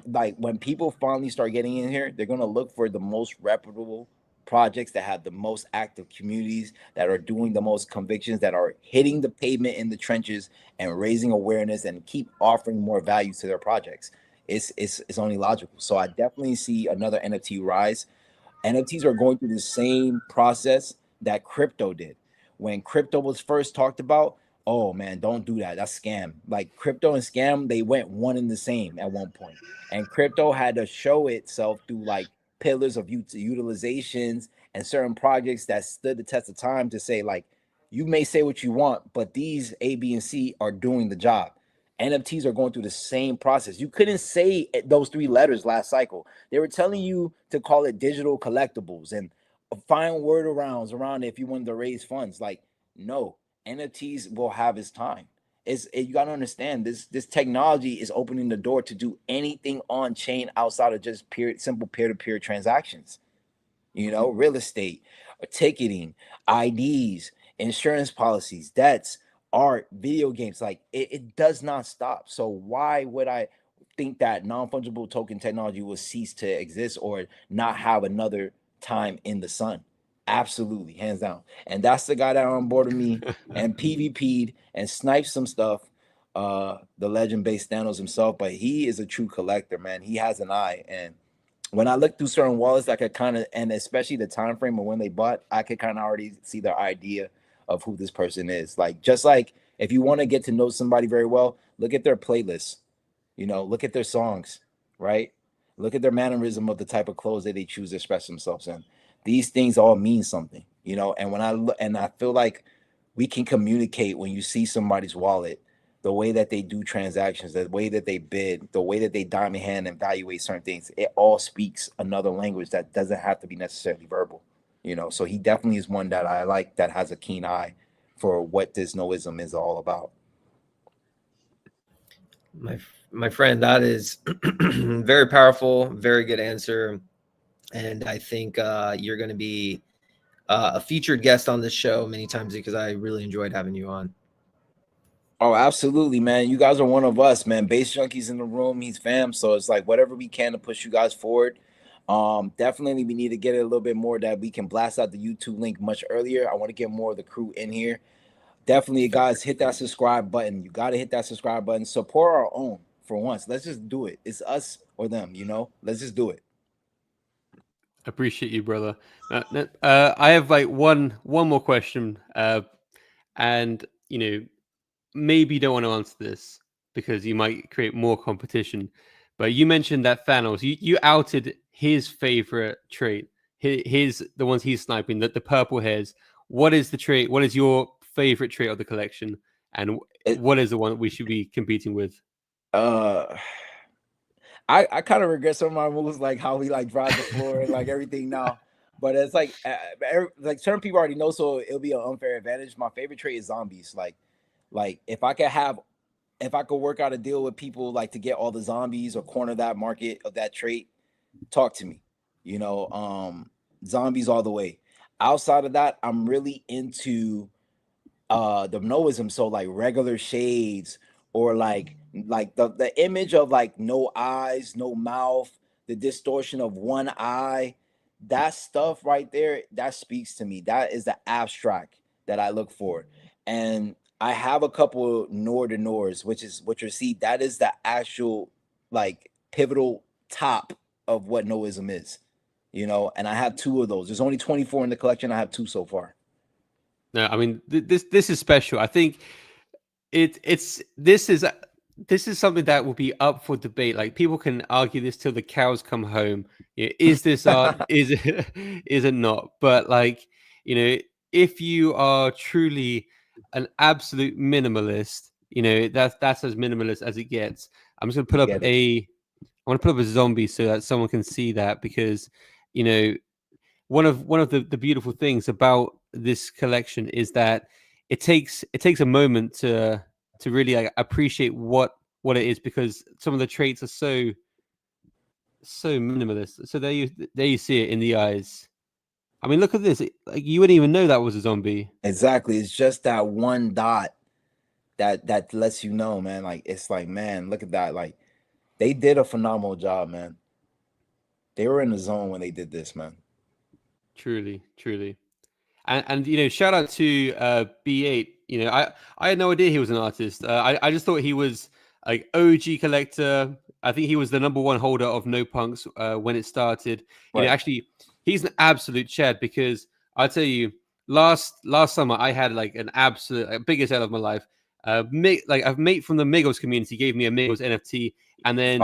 D: Like when people finally start getting in here, they're going to look for the most reputable projects that have the most active communities, that are doing the most convictions, that are hitting the pavement in the trenches and raising awareness and keep offering more value to their projects. It's only logical. So I definitely see another NFT rise. NFTs are going through the same process that crypto did. When crypto was first talked about, oh man, don't do that. That's scam. Like crypto and scam, they went one and the same at one point. And crypto had to show itself through like pillars of utilizations and certain projects that stood the test of time to say, like, you may say what you want, but these A, B, and C are doing the job. NFTs are going through the same process. You couldn't say those 3 letters last cycle. They were telling you to call it digital collectibles and find word around it if you wanted to raise funds. Like, no, NFTs will have its time. You got to understand this technology is opening the door to do anything on chain outside of just simple peer-to-peer transactions. You know, real estate, ticketing, IDs, insurance policies, debts, art, video games. Like it does not stop. So why would I think that non-fungible token technology will cease to exist or not have another time in the sun? Absolutely, hands down. And that's the guy that onboarded me and PvP'd and sniped some stuff. The legend-based Thanos himself, but he is a true collector, man. He has an eye. And when I look through certain wallets, I could kind of, and especially the time frame of when they bought, I could kind of already see the idea of who this person is. Like, just like if you want to get to know somebody very well, look at their playlists, you know, look at their songs, right? Look at their mannerism of the type of clothes that they choose to express themselves in. These things all mean something, you know. And when I look, and I feel like we can communicate when you see somebody's wallet, the way that they do transactions, the way that they bid, the way that they diamond hand and evaluate certain things, it all speaks another language that doesn't have to be necessarily verbal, you know. So he definitely is one that I like, that has a keen eye for what this Noism is all about.
B: My friend, that is very powerful, very good answer, and I think you're going to be a featured guest on this show many times because I really enjoyed having you on.
D: Oh, absolutely, man. You guys are one of us, man. Base Junkies in the room. He's fam. So it's like whatever we can to push you guys forward. Definitely we need to get it a little bit more that we can blast out the YouTube link much earlier. I want to get more of the crew in here. Definitely, guys, hit that subscribe button. You got to hit that subscribe button. Support our own for once. Let's just do it. It's us or them, you know? Let's just do it.
C: Appreciate you, brother. I have like one more question, and you know, maybe you don't want to answer this because you might create more competition. But you mentioned that Thanos. You outed his favorite trait. His the ones he's sniping. The purple hairs. What is the trait? What is your favorite trait of the collection? And what is the one that we should be competing with?
D: I kind of regret some of my moves, like how we like drive the floor and like everything now. But it's like certain people already know, so it'll be an unfair advantage. My favorite trait is zombies. Like if I could work out a deal with people like to get all the zombies or corner that market of that trait, talk to me. You know, zombies all the way. Outside of that, I'm really into the Noism, so like regular shades, or like the image of like no eyes, no mouth, the distortion of one eye, that stuff right there, that speaks to me. That is the abstract that I look for. And I have a couple Noir de Noirs, which you see, that is the actual like pivotal top of what Noism is, you know. And I have 2 of those. There's only 24 in the collection. I have 2 so far.
C: No, I mean this is special. I think this is something that will be up for debate. Like people can argue this till the cows come home. You know, is this art? Is it not? But like, you know, if you are truly an absolute minimalist, you know, that's as minimalist as it gets. I'm just gonna put up I want to put up a zombie so that someone can see that, because you know, one of the beautiful things about this collection is that it takes a moment to really like appreciate what it is, because some of the traits are so minimalist. So there you see it in the eyes. I mean, look at this. Like, you wouldn't even know that was a zombie.
D: Exactly. It's just that one dot that lets you know, man. Like, it's like, man, look at that. Like, they did a phenomenal job, man. They were in the zone when they did this, man.
C: Truly. And you know, shout out to B8. You know, I had no idea he was an artist. I just thought he was like OG collector. I think he was the #1 holder of No Punks when it started. You know, actually, he's an absolute Chad, because I'll tell you, last summer I had like an absolute biggest L of my life. Like a mate from the Migos community gave me a Migos NFT, and then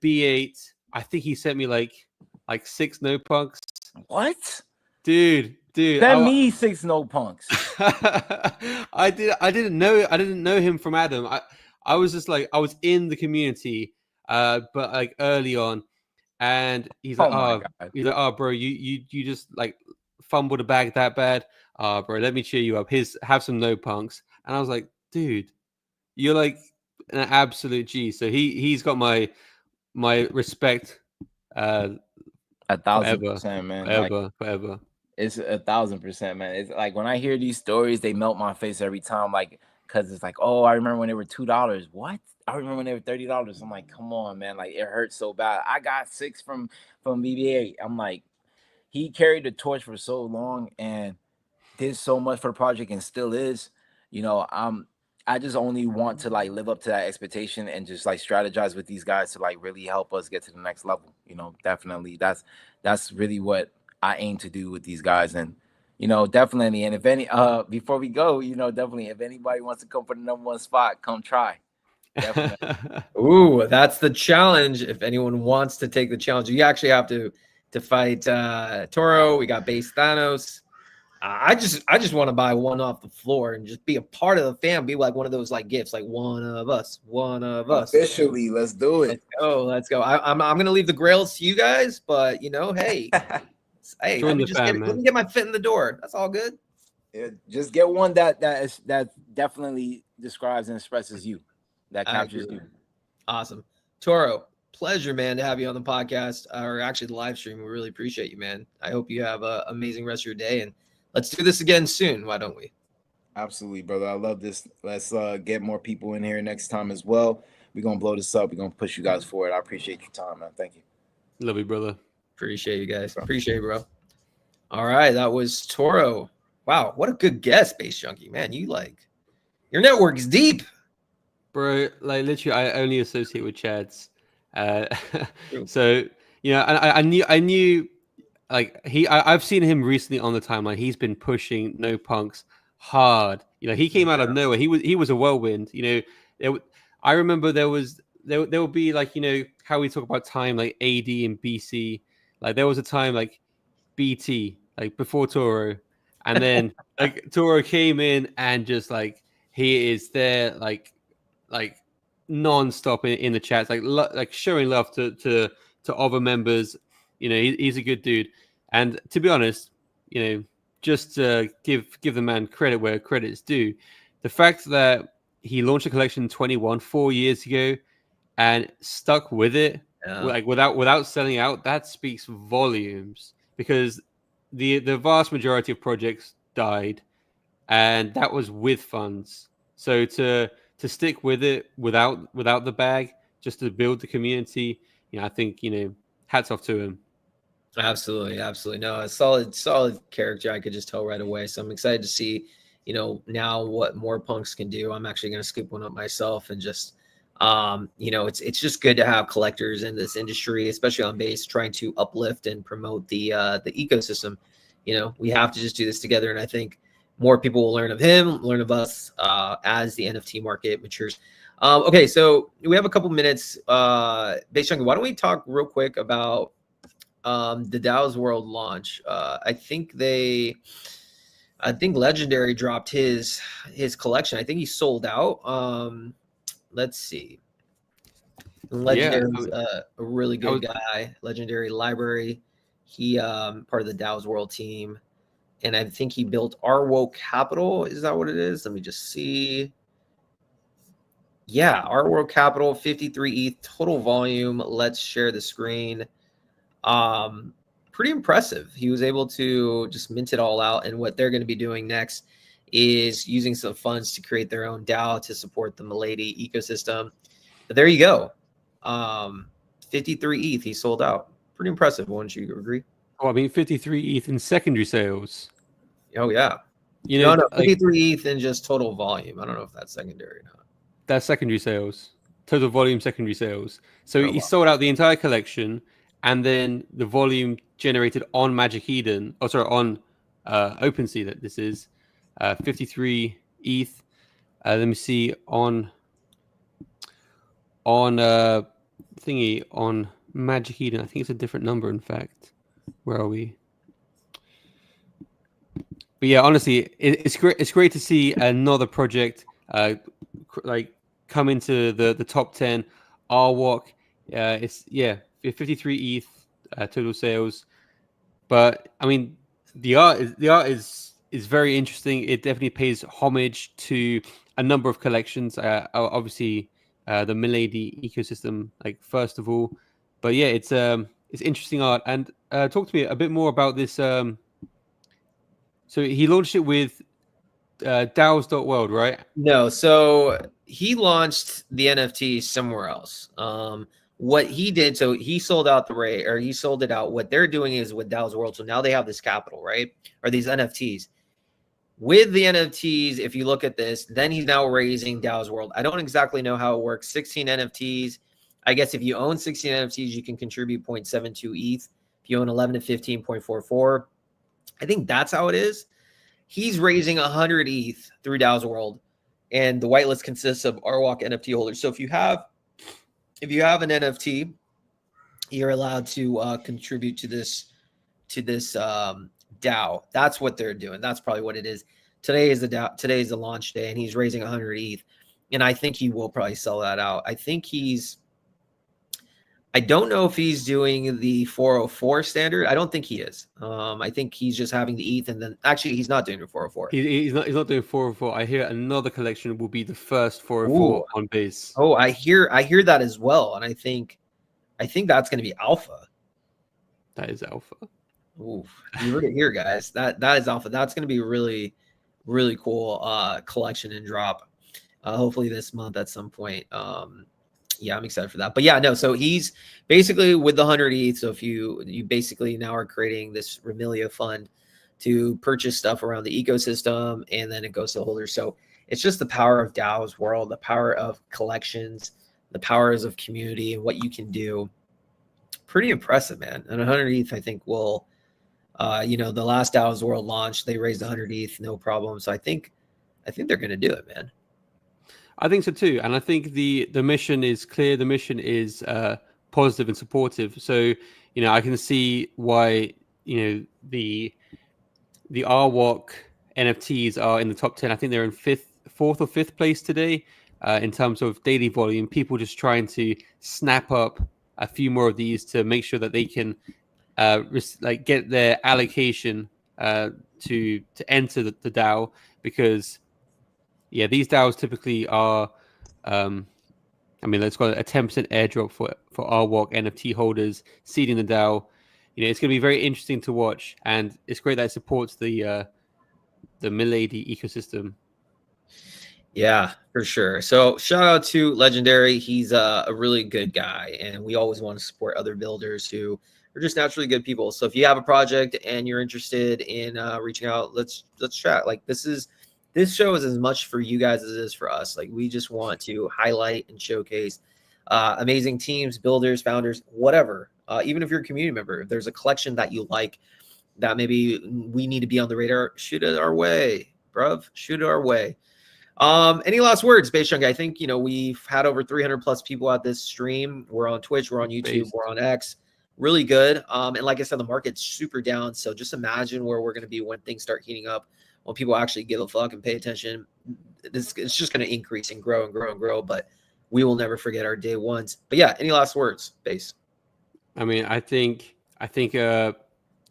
C: B8, I think he sent me like 6 No Punks.
D: What?
C: Dude.
D: Send me 6 No Punks.
C: I didn't know him from Adam. I was just like, I was in the community, but like early on, and he's like, oh bro, you just like fumbled a bag that bad. Oh bro, let me cheer you up. Have some No Punks. And I was like, dude, you're like an absolute G. So he's got my respect.
D: 1,000%, man.
C: Forever.
D: It's 1,000%, man. It's like when I hear these stories, they melt my face every time. Like, cause it's like, oh, I remember when they were $2. What? I remember when they were $30. I'm like, come on, man. Like, it hurts so bad. I got 6 from BB8. I'm like, he carried the torch for so long and did so much for the project, and still is. You know, I just only want to like live up to that expectation and just like strategize with these guys to like really help us get to the next level. You know, definitely that's really what I aim to do with these guys. And you know, definitely, and if any before we go, you know, definitely if anybody wants to come for the #1 spot, come try. Definitely.
B: Ooh, that's the challenge. If anyone wants to take the challenge, you actually have to fight Toro. We got base Thanos. I just want to buy one off the floor and just be a part of the fam. Be like one of those like gifts, like one of us, one of us.
D: Officially, let's do it.
B: Let's go. I'm gonna leave the grails to you guys, but hey, hey,
C: Join the fam,
B: let
C: man.
B: me get my fit in the door. That's all good.
D: Yeah, just get one that definitely describes and expresses you, that captures you.
B: Awesome. Toro, pleasure, man, to have you on the podcast or actually the live stream. We really appreciate you, man. I hope you have an amazing rest of your day, and let's do this again soon. Why don't we?
D: Absolutely, brother. I love this. Let's get more people in here next time as well. We're gonna blow this up. We're gonna push you guys forward. I appreciate your time, man. Thank you.
C: Love you, brother.
B: Appreciate you guys. Appreciate you, bro. All right, that was Toro. Wow, what a good guess, Base Junkie. Man, your network is deep.
C: Bro, like literally, I only associate with Chads. So and I knew, like I've seen him recently on the timeline. He's been pushing No Punks hard. He came out of nowhere. He was a whirlwind. I remember there would be like how we talk about time like AD and BC. Like there was a time like BT like before Toro, and then like Toro came in and just like he is there like non-stop in the chats, like showing love to other members. He's a good dude, and to be honest, just to give the man credit where credit is due, the fact that he launched a collection in 21 4 years ago and stuck with it, like without selling out, that speaks volumes, because the vast majority of projects died, and that was with funds. So to stick with it without the bag, just to build the community, I think hats off to him.
B: Absolutely. No, a solid character. I could just tell right away. So I'm excited to see, now what more punks can do. I'm actually going to scoop one up myself and just, it's just good to have collectors in this industry, especially on base, trying to uplift and promote the ecosystem. We have to just do this together. And I think more people will learn of him, learn of us as the NFT market matures. Okay, so we have a couple minutes. Base Junkie, why don't we talk real quick about the DAO's World launch? I think Legendary dropped his collection. I think he sold out. Let's see. Legendary is a really good guy. Legendary Library. He part of the DAO's World team. And I think he built Arwo Capital. Is that what it is? Let me just see. Yeah, Arwo Capital, 53 ETH total volume. Let's share the screen. Pretty impressive. He was able to just mint it all out. And what they're going to be doing next is using some funds to create their own DAO to support the Milady ecosystem. But there you go. 53 ETH. He sold out. Pretty impressive. Wouldn't you agree?
C: Oh, I mean, 53 ETH in secondary sales.
B: Oh, yeah. No, 53 ETH in just total volume. I don't know if that's secondary or not.
C: That's secondary sales. Total volume secondary sales. So he sold out the entire collection, and then the volume generated on Magic Eden, on OpenSea, that this is 53 ETH. Let me see on thingy on Magic Eden. I think it's a different number, in fact. Where are we? But yeah, honestly, it's great. It's great to see another project like come into the top 10. Arwok, it's 53 ETH total sales. But I mean, the art is very interesting. It definitely pays homage to a number of collections. Obviously, the Milady ecosystem, like first of all. But yeah, it's interesting art. And talk to me a bit more about this. So he launched it with DAOs.world, right?
B: No, so he launched the NFT somewhere else. What he did, so he sold out he sold it out. What they're doing is with DAO's World. So now they have this capital, right? Or these NFTs. With the NFTs, if you look at this, then he's now raising DAO's World. I don't exactly know how it works. 16 NFTs. I guess if you own 16 NFTs, you can contribute 0.72 ETH. If you own 11 to 15.44, I think that's how it is. He's raising 100 ETH through DAO's World. and the whitelist consists of RWalk NFT holders. So if you have an NFT, you're allowed to contribute to this DAO. That's what they're doing. That's probably what it is. Today is the DAO. Today is the launch day, and he's raising 100 ETH, and I think he will probably sell that out. I don't know if he's doing the 404 standard. I don't think he is. I think he's just having the ETH, and then actually he's not doing the 404.
C: He's not doing 404. I hear another collection will be the first 404 on base.
B: Oh, I hear that as well, and I think that's going to be alpha.
C: That is alpha.
B: Ooh, you heard it here, guys. That is alpha. That's going to be really, really cool collection and drop. Hopefully this month at some point. Yeah, I'm excited for that. But yeah, no. So he's basically with the 100 ETH. So if you basically now are creating this Remilia fund to purchase stuff around the ecosystem, and then it goes to holders. So it's just the power of DAO's world, the power of collections, the powers of community, and what you can do. Pretty impressive, man. And 100 ETH, I think, will, the last DAO's world launch, they raised 100 ETH, no problem. So I think they're going to do it, man.
C: I think so too, and I think the mission is clear. The mission is positive and supportive. So I can see why the RWalk NFTs are in the top 10. I think they're in fourth or fifth place today in terms of daily volume. People just trying to snap up a few more of these to make sure that they can get their allocation to enter the DAO, because these DAOs typically are let's call it a 10% airdrop for RWalk NFT holders seeding the DAO. It's going to be very interesting to watch, and it's great that it supports the Milady ecosystem.
B: Yeah, for sure. So shout out to Legendary. He's a really good guy, and we always want to support other builders who are just naturally good people. So if you have a project and you're interested in reaching out, let's chat. Like this show is as much for you guys as it is for us. Like we just want to highlight and showcase amazing teams, builders, founders, whatever. Even if you're a community member, if there's a collection that you like that maybe we need to be on the radar, shoot it our way, bruv. Shoot it our way. Any last words, Base Junkie? I think we've had over 300 plus people at this stream. We're on Twitch, we're on YouTube, we're on X. Really good. And like I said, the market's super down. So just imagine where we're going to be when things start heating up, when people actually give a fuck and pay attention. It's just going to increase and grow and grow and grow. But we will never forget our day ones. But yeah, any last words, Base?
C: I think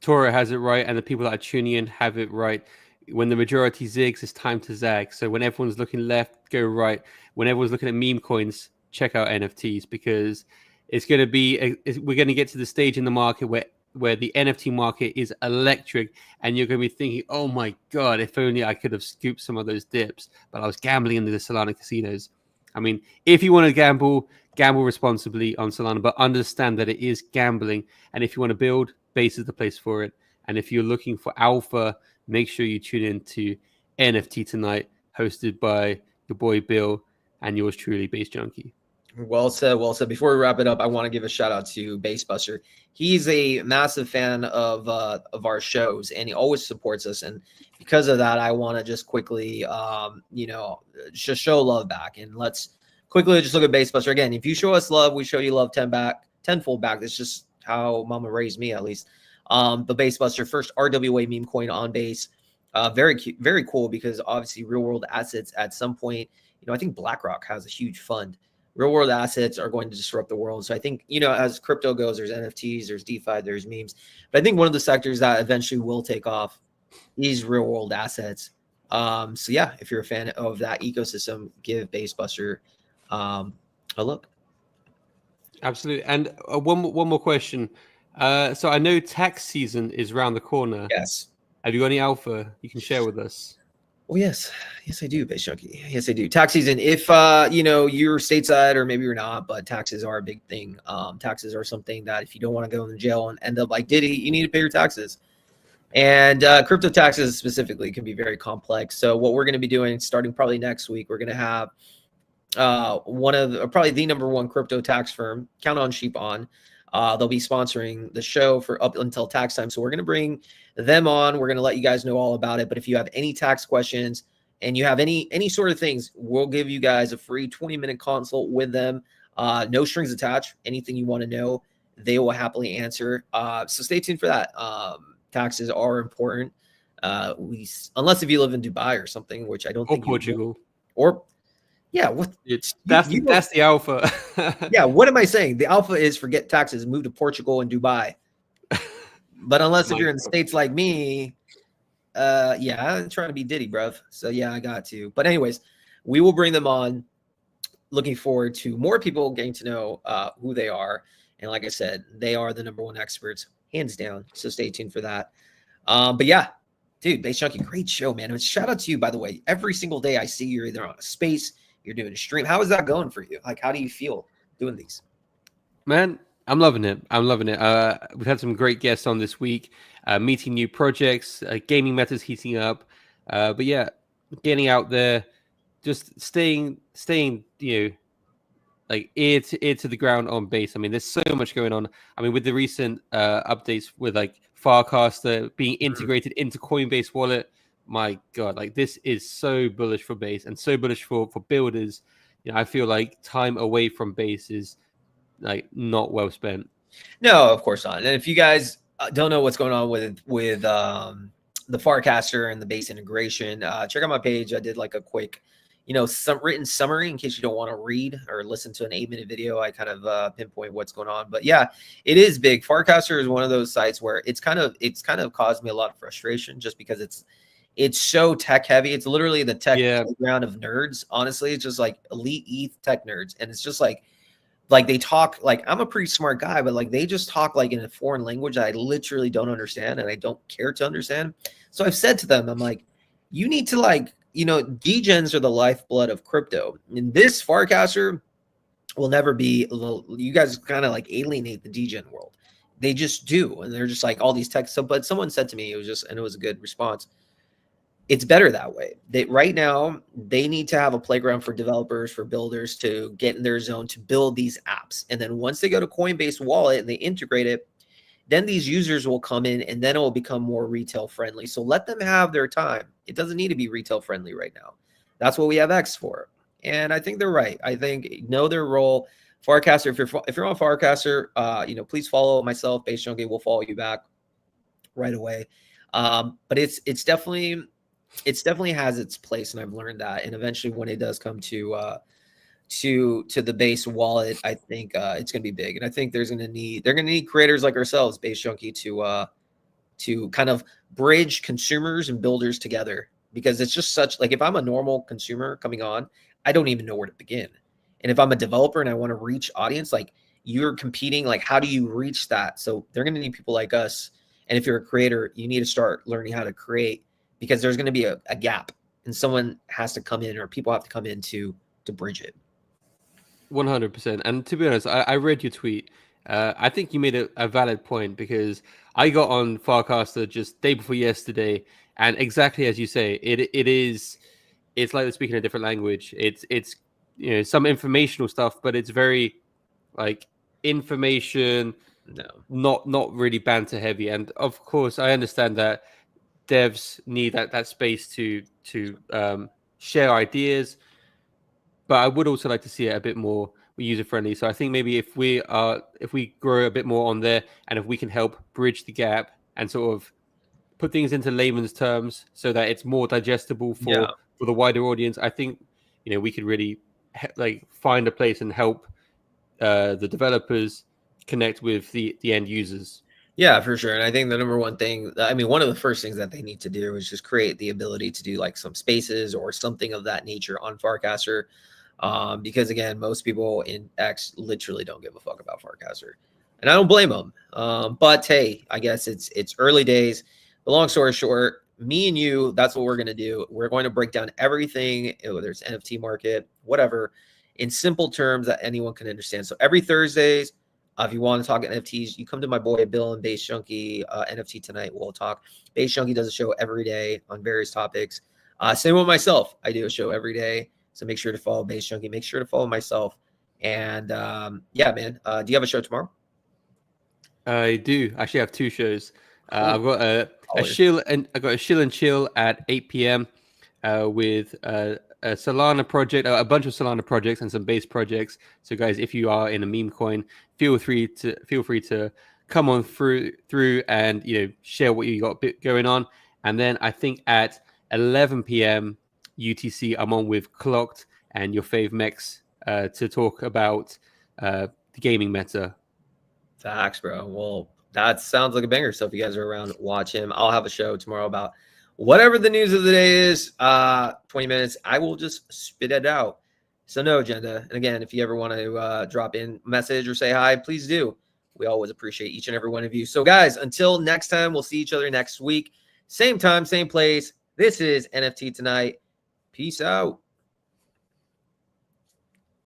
C: Tora has it right, and the people that are tuning in have it right. When the majority zigs, it's time to zag. So when everyone's looking left, go right. When everyone's looking at meme coins, check out NFTs, because it's going to be we're going to get to the stage in the market where the NFT market is electric, and you're going to be thinking, oh my God, if only I could have scooped some of those dips, but I was gambling in the Solana casinos. If you want to gamble responsibly on Solana, but understand that it is gambling. And if you want to build, Base is the place for it. And if you're looking for alpha, make sure you tune in to NFT Tonight, hosted by your boy Bill and yours truly, Base Junkie.
B: Well said. Well said. Before we wrap it up, I want to give a shout out to Basebuster. He's a massive fan of our shows, and he always supports us. And because of that, I want to just quickly, just show love back. And let's quickly just look at Basebuster again. If you show us love, we show you love tenfold back. That's just how Mama raised me, at least. The Basebuster, first RWA meme coin on Base. Very cute, very cool, because obviously real world assets at some point, I think BlackRock has a huge fund. Real world assets are going to disrupt the world. So I think, as crypto goes, there's NFTs, there's DeFi, there's memes. But I think one of the sectors that eventually will take off is real world assets. So yeah, if you're a fan of that ecosystem, give Basebuster a look.
C: Absolutely. And one more question. So I know tax season is around the corner.
B: Yes.
C: Have you got any alpha you can share with us?
B: Oh, yes. Yes, I do, Base Junkie. Yes, I do. Tax season. If, you're stateside, or maybe you're not, but taxes are a big thing. Taxes are something that if you don't want to go in jail and end up like Diddy, you need to pay your taxes. And crypto taxes specifically can be very complex. So what we're going to be doing, starting probably next week, we're going to have probably the number one crypto tax firm, Count on Sheep on. They'll be sponsoring the show for up until tax time. So we're going to bring them on. We're going to let you guys know all about it. But if you have any tax questions, and you have any sort of things, we'll give you guys a free 20-minute consult with them. No strings attached. Anything you want to know, they will happily answer. So stay tuned for that. Taxes are important. Unless if you live in Dubai or something, which I don't
C: Or
B: think you will.
C: Portugal.
B: Or yeah, what
C: That's
B: you
C: that's the alpha.
B: yeah, what am I saying? The alpha is forget taxes, move to Portugal and Dubai. But unless if
C: My
B: you're in the
C: God.
B: States like me, yeah, I'm trying to be Diddy, bruv. So yeah, I got to. But anyways, we will bring them on. Looking forward to more people getting to know who they are. And like I said, they are the number one experts, hands down. So stay tuned for that. But yeah, dude, Base Junkie, great show, man. And shout out to you, by the way. Every single day I see you're either on a space, you're doing a stream. How is that going for you? Like, how do you feel doing these?
C: Man, I'm loving it. I'm loving it. We've had some great guests on this week, meeting new projects, gaming methods heating up. But yeah, getting out there, just staying, like ear to the ground on base. I mean, there's so much going on. I mean, with the recent updates with like Farcaster being integrated into Coinbase Wallet, my God, like this is so bullish for base and so bullish for builders. I feel like time away from base is like not well spent.
B: No, of course not. And if you guys don't know what's going on with the Farcaster and the base integration, check out my page. I did like a quick, some written summary in case you don't want to read or listen to an 8-minute video. I kind of pinpoint what's going on. But yeah, it is big. Farcaster is one of those sites where it's kind of caused me a lot of frustration just because it's so tech heavy. It's literally the tech playground of nerds. Honestly, it's just like elite ETH tech nerds, and it's just like they talk like I'm a pretty smart guy, but like they just talk like in a foreign language that I literally don't understand and I don't care to understand. So I've said to them, I'm like, you need to like, degens are the lifeblood of crypto. And this Farcaster will never be, you guys kind of like alienate the degen world. They just do. And they're just like all these tech. So, but someone said to me, it was a good response. It's better that way. Right now, they need to have a playground for developers, for builders to get in their zone to build these apps. And then once they go to Coinbase Wallet and they integrate it, then these users will come in and then it will become more retail friendly. So let them have their time. It doesn't need to be retail friendly right now. That's what we have X for. And I think they're right. I think know their role. Farcaster, if you're on Farcaster, please follow myself. Base Junkie will follow you back right away. But it's definitely has its place, and I've learned that. And eventually, when it does come to the base wallet, I think it's going to be big. And I think they're going to need creators like ourselves, Base Junkie, to kind of bridge consumers and builders together, because it's just such like if I'm a normal consumer coming on, I don't even know where to begin. And if I'm a developer and I want to reach audience, like you're competing, like how do you reach that? So they're going to need people like us. And if you're a creator, you need to start learning how to create, because there's going to be a gap and someone has to come in, or people have to come in to bridge it.
C: 100%. And to be honest, I read your tweet. I think you made a valid point, because I got on Farcaster just day before yesterday, and exactly as you say, it's like they're speaking a different language. It's some informational stuff, but it's very like information, not really banter heavy. And of course, I understand that devs need that space to share ideas, but I would also like to see it a bit more user friendly. So I think maybe if we grow a bit more on there, and if we can help bridge the gap and sort of put things into layman's terms so that it's more digestible for the wider audience, I think we could really like find a place and help the developers connect with the end users.
B: Yeah, for sure. And I think the number one thing, one of the first things that they need to do is just create the ability to do like some spaces or something of that nature on Farcaster. Because again, most people in X literally don't give a fuck about Farcaster, and I don't blame them. But hey, I guess it's early days. But long story short, me and you, that's what we're going to do. We're going to break down everything, whether it's NFT market, whatever, in simple terms that anyone can understand. So every Thursdays, if you want to talk NFTs, you come to my boy Bill and Base Junkie NFT Tonight. We'll talk. Base Junkie does a show every day on various topics. Same with myself. I do a show every day. So make sure to follow Base Junkie. Make sure to follow myself. And yeah, man. Do you have a show tomorrow?
C: I do. Actually, I have two shows. I've got a shill and chill at 8 p.m. with a Solana project, a bunch of Solana projects and some base projects. So guys, if you are in a meme coin, feel free to come on through and share what you got going on. And then I think at 11 p.m. UTC, I'm on with Clocked and your fave Mex to talk about the gaming meta.
B: Facts, bro. Well, that sounds like a banger. So if you guys are around, watch him. I'll have a show tomorrow about whatever the news of the day is. 20 minutes. I will just spit it out. So no agenda. And again, if you ever want to drop in a message or say hi, please do. We always appreciate each and every one of you. So guys, until next time, we'll see each other next week. Same time, same place. This is NFT Tonight. Peace out.